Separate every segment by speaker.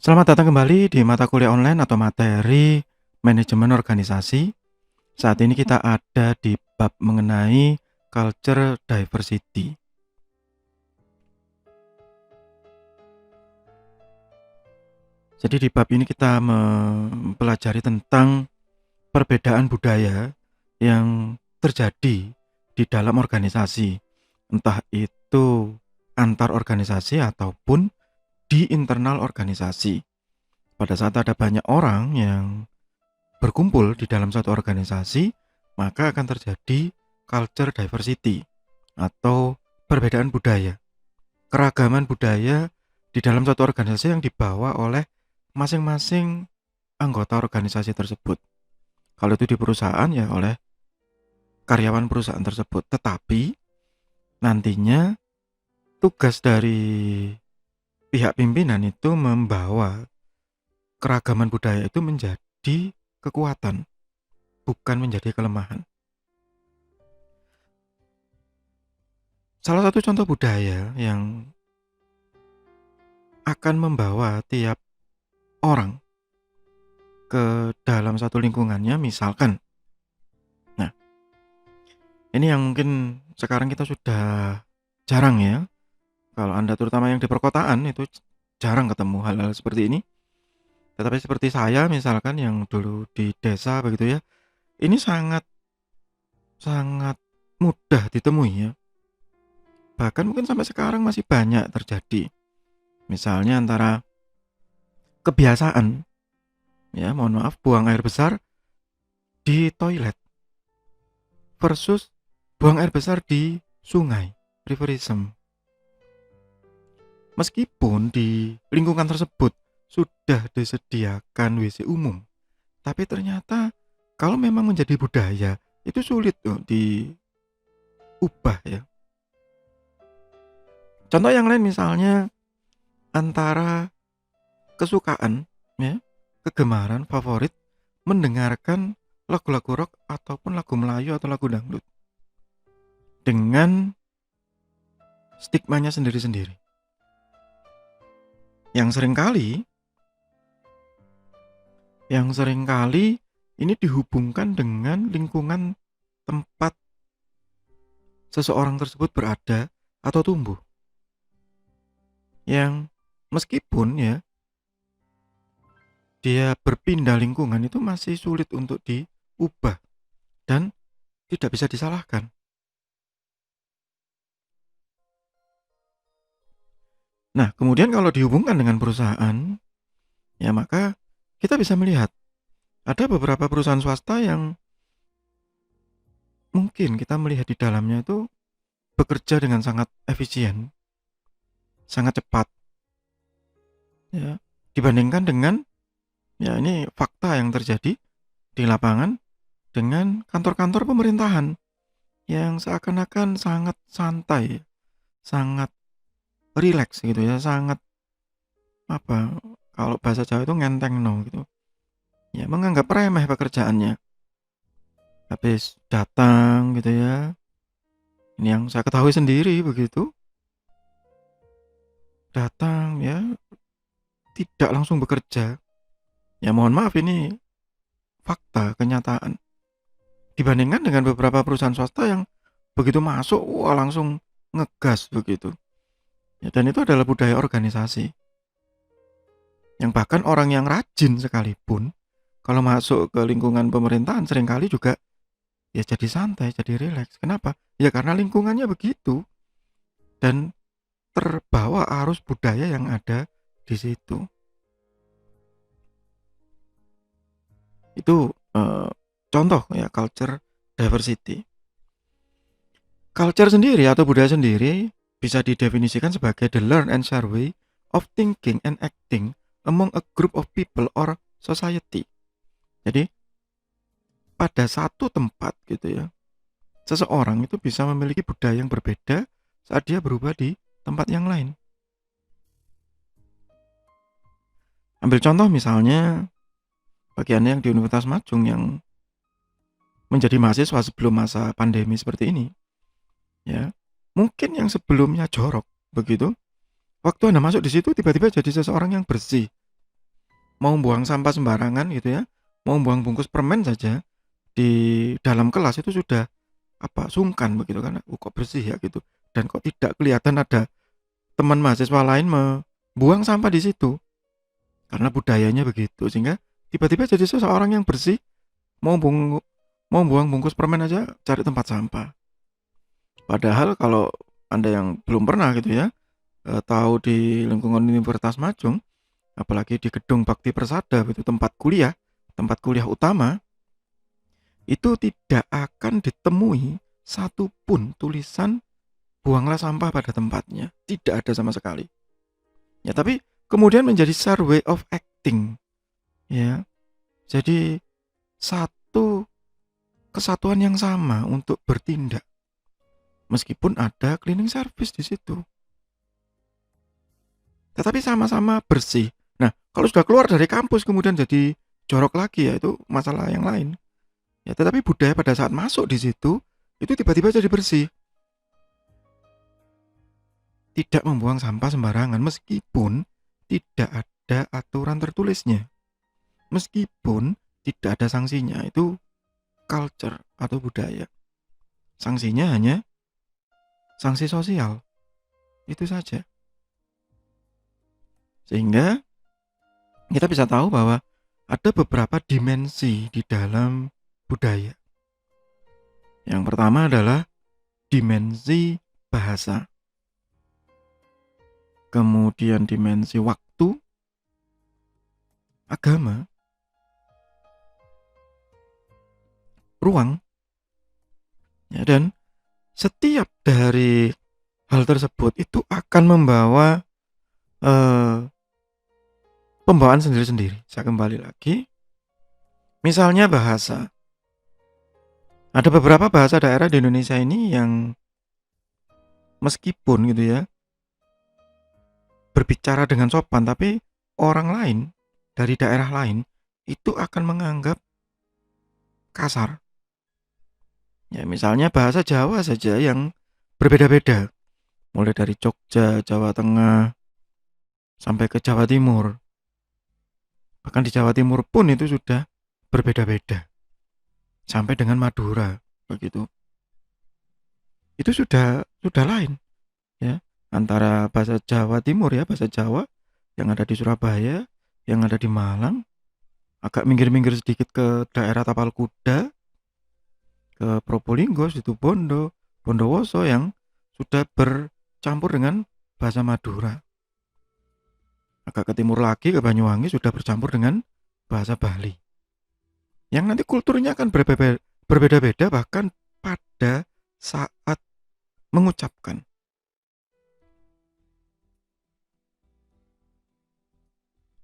Speaker 1: Selamat datang kembali di mata kuliah online atau materi manajemen organisasi. Saat ini kita ada di bab mengenai culture diversity. Jadi di bab ini kita mempelajari tentang perbedaan budaya yang terjadi di dalam organisasi, entah itu antar organisasi ataupun di internal organisasi. Pada saat ada banyak orang yang berkumpul di dalam satu organisasi, maka akan terjadi culture diversity atau perbedaan budaya, keragaman budaya di dalam satu organisasi yang dibawa oleh masing-masing anggota organisasi tersebut. Kalau itu di perusahaan ya oleh karyawan perusahaan tersebut. Tetapi nantinya tugas dari pihak pimpinan itu membawa keragaman budaya itu menjadi kekuatan, bukan menjadi kelemahan. Salah satu contoh budaya yang akan membawa tiap orang ke dalam satu lingkungannya misalkan. Nah, ini yang mungkin sekarang kita sudah jarang ya. Kalau Anda terutama yang di perkotaan itu jarang ketemu hal-hal seperti ini. Tetapi seperti saya misalkan yang dulu di desa begitu ya. Ini sangat sangat mudah ditemui ya. Bahkan mungkin sampai sekarang masih banyak terjadi. Misalnya antara kebiasaan ya, mohon maaf, buang air besar di toilet versus buang air besar di sungai, riverism. Meskipun di lingkungan tersebut sudah disediakan WC umum, tapi ternyata kalau memang menjadi budaya itu sulit loh diubah ya. Contoh yang lain misalnya antara kesukaan ya, kegemaran favorit mendengarkan lagu-lagu rock ataupun lagu Melayu atau lagu dangdut dengan stigmanya sendiri-sendiri. Yang seringkali ini dihubungkan dengan lingkungan tempat seseorang tersebut berada atau tumbuh. Yang meskipun ya dia berpindah lingkungan itu masih sulit untuk diubah dan tidak bisa disalahkan. Nah, kemudian kalau dihubungkan dengan perusahaan, ya maka kita bisa melihat ada beberapa perusahaan swasta yang mungkin kita melihat di dalamnya itu bekerja dengan sangat efisien, sangat cepat, ya, dibandingkan dengan ya ini fakta yang terjadi di lapangan dengan kantor-kantor pemerintahan yang seakan-akan sangat santai, sangat rileks gitu ya, sangat apa, kalau bahasa Jawa itu ngentengno gitu. Ya menganggap remeh pekerjaannya. Habis datang gitu ya. Ini yang saya ketahui sendiri begitu. Datang ya, tidak langsung bekerja. Ya mohon maaf ini fakta, kenyataan. Dibandingkan dengan beberapa perusahaan swasta yang begitu masuk, wah langsung ngegas begitu. Ya, dan itu adalah budaya organisasi. Yang bahkan orang yang rajin sekalipun, kalau masuk ke lingkungan pemerintahan seringkali juga ya jadi santai, jadi rileks. Kenapa? Ya karena lingkungannya begitu dan terbawa arus budaya yang ada di situ. Itu contoh ya culture diversity. Culture sendiri atau budaya sendiri bisa didefinisikan sebagai the learn and share way of thinking and acting among a group of people or society. Jadi pada satu tempat gitu ya, seseorang itu bisa memiliki budaya yang berbeda saat dia berubah di tempat yang lain. Ambil contoh misalnya bagi Anda yang di Universitas Majung yang menjadi mahasiswa sebelum masa pandemi seperti ini, ya, mungkin yang sebelumnya jorok begitu, waktu Anda masuk di situ tiba-tiba jadi seseorang yang bersih, mau buang sampah sembarangan gitu ya, mau buang bungkus permen saja di dalam kelas itu sudah sungkan begitu kan, kok bersih ya gitu, dan kok tidak kelihatan ada teman mahasiswa lain membuang sampah di situ, karena budayanya begitu. Sehingga tiba-tiba jadi seseorang yang bersih, mau buang bungkus permen aja cari tempat sampah. Padahal kalau Anda yang belum pernah gitu ya, tahu di lingkungan Universitas Majung, apalagi di gedung Bakti Persada itu tempat kuliah utama, itu tidak akan ditemui satupun tulisan buanglah sampah pada tempatnya. Tidak ada sama sekali. Ya, tapi kemudian menjadi share way of acting. Ya, jadi satu kesatuan yang sama untuk bertindak. Meskipun ada cleaning service di situ. Tetapi sama-sama bersih. Nah, kalau sudah keluar dari kampus kemudian jadi jorok lagi ya itu masalah yang lain. Ya, tetapi budaya pada saat masuk di situ itu tiba-tiba jadi bersih. Tidak membuang sampah sembarangan meskipun tidak ada aturan tertulisnya. Meskipun tidak ada sanksinya, itu culture atau budaya. Sanksinya hanya sanksi sosial. Itu saja. Sehingga kita bisa tahu bahwa ada beberapa dimensi di dalam budaya. Yang pertama adalah dimensi bahasa. Kemudian dimensi waktu, agama, ruang. Ya, dan setiap dari hal tersebut itu akan membawa pembawaan sendiri-sendiri. Saya kembali lagi. Misalnya bahasa. Ada beberapa bahasa daerah di Indonesia ini yang meskipun gitu ya berbicara dengan sopan, tapi orang lain dari daerah lain itu akan menganggap kasar. Ya, misalnya bahasa Jawa saja yang berbeda-beda. Mulai dari Jogja, Jawa Tengah, sampai ke Jawa Timur. Bahkan di Jawa Timur pun itu sudah berbeda-beda. Sampai dengan Madura, begitu. Itu sudah lain, ya. Antara bahasa Jawa Timur ya, bahasa Jawa yang ada di Surabaya, yang ada di Malang, agak minggir-minggir sedikit ke daerah Tapal Kuda, ke Probolinggo, Situbondo, Bondowoso yang sudah bercampur dengan bahasa Madura. Agak ke timur lagi ke Banyuwangi sudah bercampur dengan bahasa Bali. Yang nanti kulturnya akan berbeda-beda bahkan pada saat mengucapkan.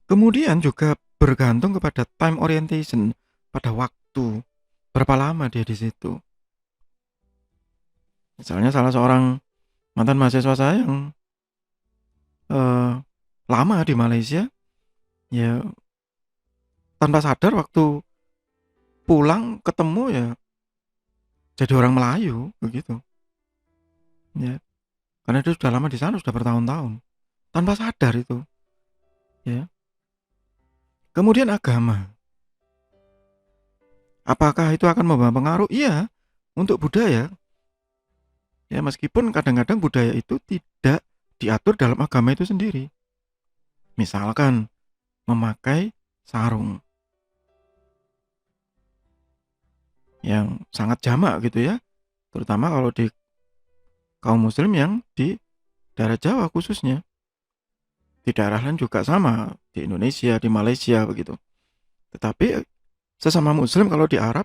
Speaker 1: Kemudian juga bergantung kepada time orientation, pada waktu, berapa lama dia di situ. Misalnya salah seorang mantan mahasiswa saya yang lama di Malaysia, ya tanpa sadar waktu pulang ketemu ya jadi orang Melayu begitu. Ya, karena dia sudah lama di sana, sudah bertahun-tahun. Tanpa sadar itu. Ya. Kemudian agama. Apakah itu akan membawa pengaruh? Iya, untuk budaya. Ya, meskipun kadang-kadang budaya itu tidak diatur dalam agama itu sendiri. Misalkan memakai sarung yang sangat jamak gitu ya. Terutama kalau di kaum muslim yang di daerah Jawa khususnya. Di daerah lain juga sama, di Indonesia, di Malaysia begitu. Tetapi sesama muslim kalau di Arab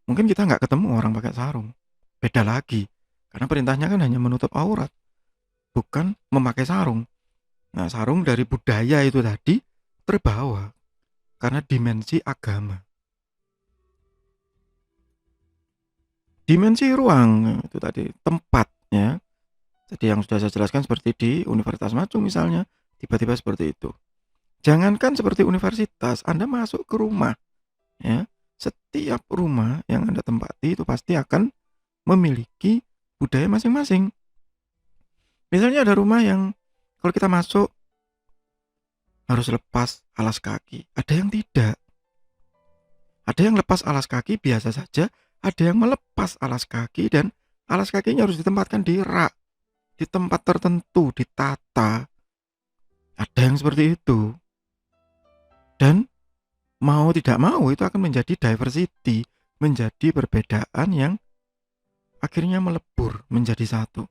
Speaker 1: mungkin kita nggak ketemu orang pakai sarung. Beda lagi. Karena perintahnya kan hanya menutup aurat, bukan memakai sarung. Nah, sarung dari budaya itu tadi terbawa karena dimensi agama. Dimensi ruang itu tadi, tempat ya. Jadi yang sudah saya jelaskan seperti di Universitas Majung misalnya, tiba-tiba seperti itu. Jangankan seperti universitas, Anda masuk ke rumah ya. Setiap rumah yang Anda tempati itu pasti akan memiliki budaya masing-masing. Misalnya ada rumah yang kalau kita masuk harus lepas alas kaki. Ada yang tidak. Ada yang lepas alas kaki biasa saja, ada yang melepas alas kaki dan alas kakinya harus ditempatkan di rak, di tempat tertentu, ditata. Ada yang seperti itu. Dan mau tidak mau itu akan menjadi diversity, menjadi perbedaan yang akhirnya melebur menjadi satu.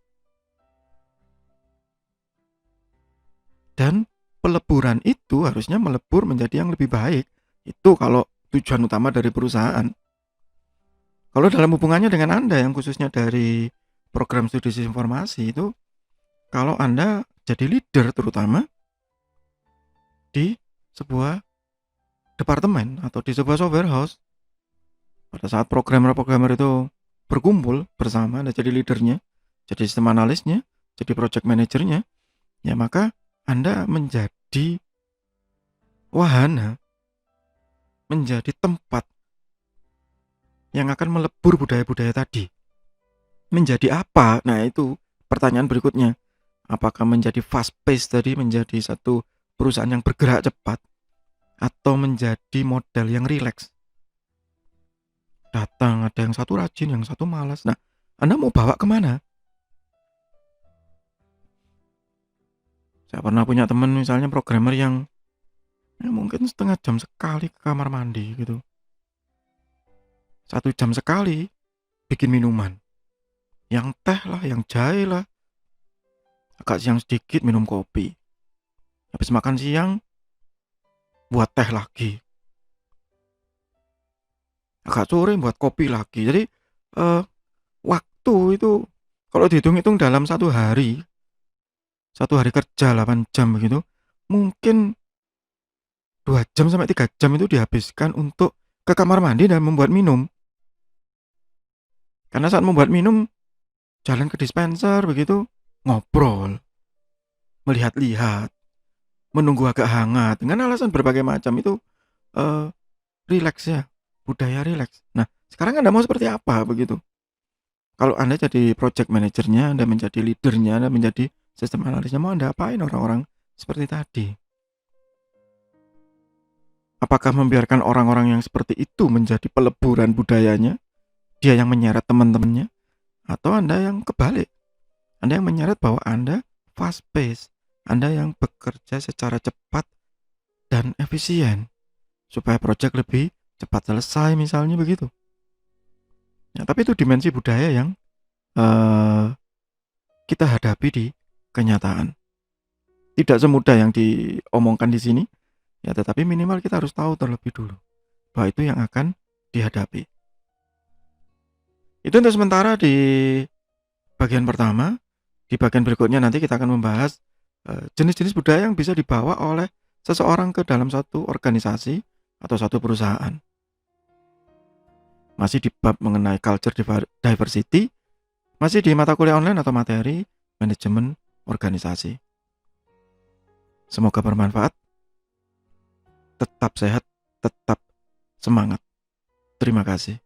Speaker 1: Dan peleburan itu harusnya melebur menjadi yang lebih baik. Itu kalau tujuan utama dari perusahaan. Kalau dalam hubungannya dengan Anda yang khususnya dari program studi informasi itu, kalau Anda jadi leader terutama di sebuah departemen atau di sebuah software house, pada saat programmer-programmer itu berkumpul bersama, Anda jadi leadernya, jadi sistem analisnya, jadi project manajernya, ya maka Anda menjadi wahana, menjadi tempat yang akan melebur budaya-budaya tadi. Menjadi apa? Nah itu pertanyaan berikutnya. Apakah menjadi fast pace tadi, menjadi satu perusahaan yang bergerak cepat, atau menjadi model yang rileks? Datang, ada yang satu rajin, yang satu malas. Nah, Anda mau bawa kemana? Saya pernah punya teman misalnya programmer yang mungkin setengah jam sekali ke kamar mandi gitu. 1 jam sekali bikin minuman. Yang teh lah, yang jahe lah. Agak siang sedikit minum kopi. Habis makan siang buat teh lagi. Agak sore buat kopi lagi. Jadi waktu itu kalau dihitung-hitung dalam satu hari kerja 8 jam begitu, mungkin 2 jam sampai 3 jam itu dihabiskan untuk ke kamar mandi dan membuat minum. Karena saat membuat minum, jalan ke dispenser begitu, ngobrol, melihat-lihat, menunggu agak hangat dengan alasan berbagai macam itu rileks ya, budaya rileks. Nah, sekarang Anda mau seperti apa begitu? Kalau Anda jadi project manajernya, Anda menjadi leadernya, Anda menjadi sistem analisnya, mau Anda apain orang-orang seperti tadi? Apakah membiarkan orang-orang yang seperti itu menjadi peleburan budayanya? Dia yang menyeret teman-temannya? Atau Anda yang kebalik? Anda yang menyeret bahwa Anda fast pace, Anda yang bekerja secara cepat dan efisien supaya proyek lebih cepat selesai misalnya begitu. Ya, tapi itu dimensi budaya yang kita hadapi di kenyataan. Tidak semudah yang diomongkan di sini, ya tetapi minimal kita harus tahu terlebih dulu bahwa itu yang akan dihadapi. Itu untuk sementara di bagian pertama. Di bagian berikutnya nanti kita akan membahas jenis-jenis budaya yang bisa dibawa oleh seseorang ke dalam satu organisasi atau satu perusahaan. Masih di bab mengenai culture diversity, masih di mata kuliah online atau materi manajemen organisasi. Semoga bermanfaat. Tetap sehat, tetap semangat. Terima kasih.